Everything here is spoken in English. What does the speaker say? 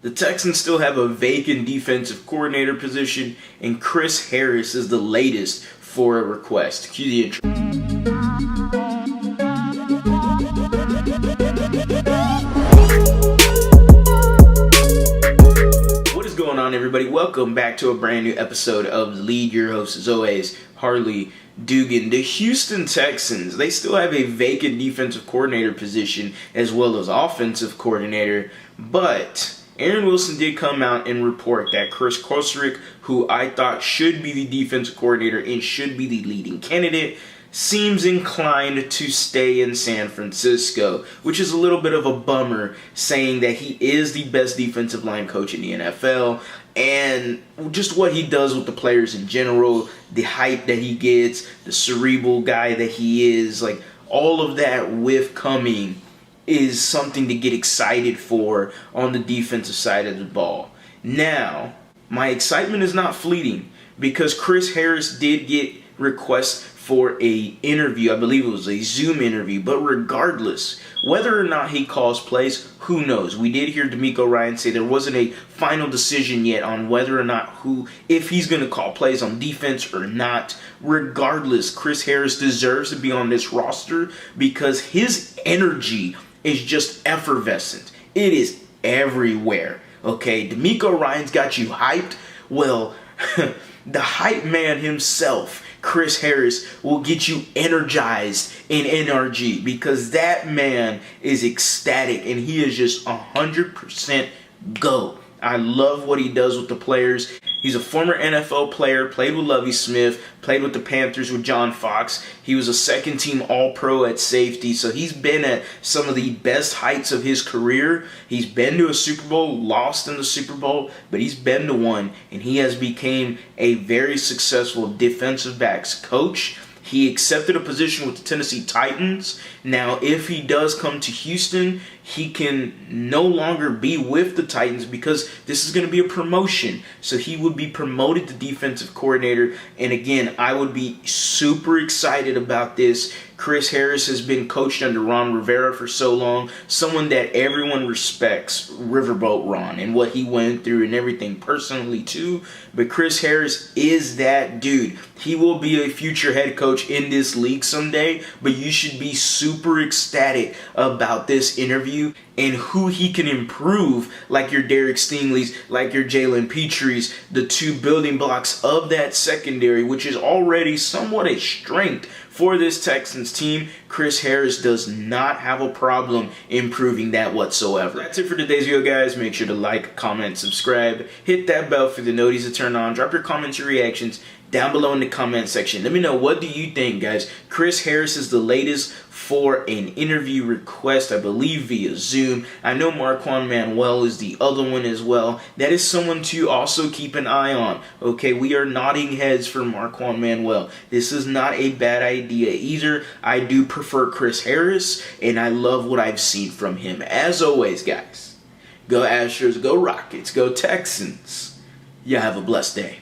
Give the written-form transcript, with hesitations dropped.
The Texans still have a vacant defensive coordinator position, and Chris Harris is the latest for a request. Cue the intro. What is going on, everybody? Welcome back to a brand new episode of The Lead. Your host, as always, Harley Dugan. The Houston Texans, they still have a vacant defensive coordinator position as well as offensive coordinator, but Aaron Wilson did come out and report that Chris Kosrick, who I thought should be the defensive coordinator and should be the leading candidate, seems inclined to stay in San Francisco, which is a little bit of a bummer, saying that he is the best defensive line coach in the NFL, and just what he does with the players in general, the hype that he gets, the cerebral guy that he is, like all of that with coming is something to get excited for on the defensive side of the ball. Now, my excitement is not fleeting because Chris Harris did get requests for a interview. I believe it was a Zoom interview, but regardless, whether or not he calls plays, who knows? We did hear D'Amico Ryans say there wasn't a final decision yet on whether or not if he's going to call plays on defense or not. Regardless, Chris Harris deserves to be on this roster because his energy is just effervescent. It is everywhere. Okay, D'Amico Ryans got you hyped. Well, the hype man himself, Chris Harris, will get you energized in NRG because that man is ecstatic and he is just 100% go. I love what he does with the players. He's a former NFL player, played with Lovie Smith, played with the Panthers with John Fox. He was a second-team All-Pro at safety, so he's been at some of the best heights of his career. He's been to a Super Bowl, lost in the Super Bowl, but he's been to one, and he has become a very successful defensive backs coach. He accepted a position with the Tennessee Titans. Now, if he does come to Houston, he can no longer be with the Titans because this is going to be a promotion. So he would be promoted to defensive coordinator. And again, I would be super excited about this. Chris Harris has been coached under Ron Rivera for so long. Someone that everyone respects, Riverboat Ron, and what he went through and everything personally too. But Chris Harris is that dude. He will be a future head coach in this league someday, but you should be super ecstatic about this interview and who he can improve, like your Derek Stingley's, like your Jalen Petries, the two building blocks of that secondary, which is already somewhat a strength for this Texans team. Chris Harris does not have a problem improving that whatsoever. That's it for today's video, guys. Make sure to like, comment, subscribe, hit that bell for the notifications to turn on. Drop your comments and reactions down below in the comment section. Let me know, what do you think, guys? Chris Harris is the latest for an interview request, I believe via Zoom. I know Marquand Manuel is the other one as well. That is someone to also keep an eye on. Okay, we are nodding heads for Marquand Manuel. This is not a bad idea either. I do prefer Chris Harris, and I love what I've seen from him. As always, guys, go Astros, go Rockets, go Texans. You have a blessed day.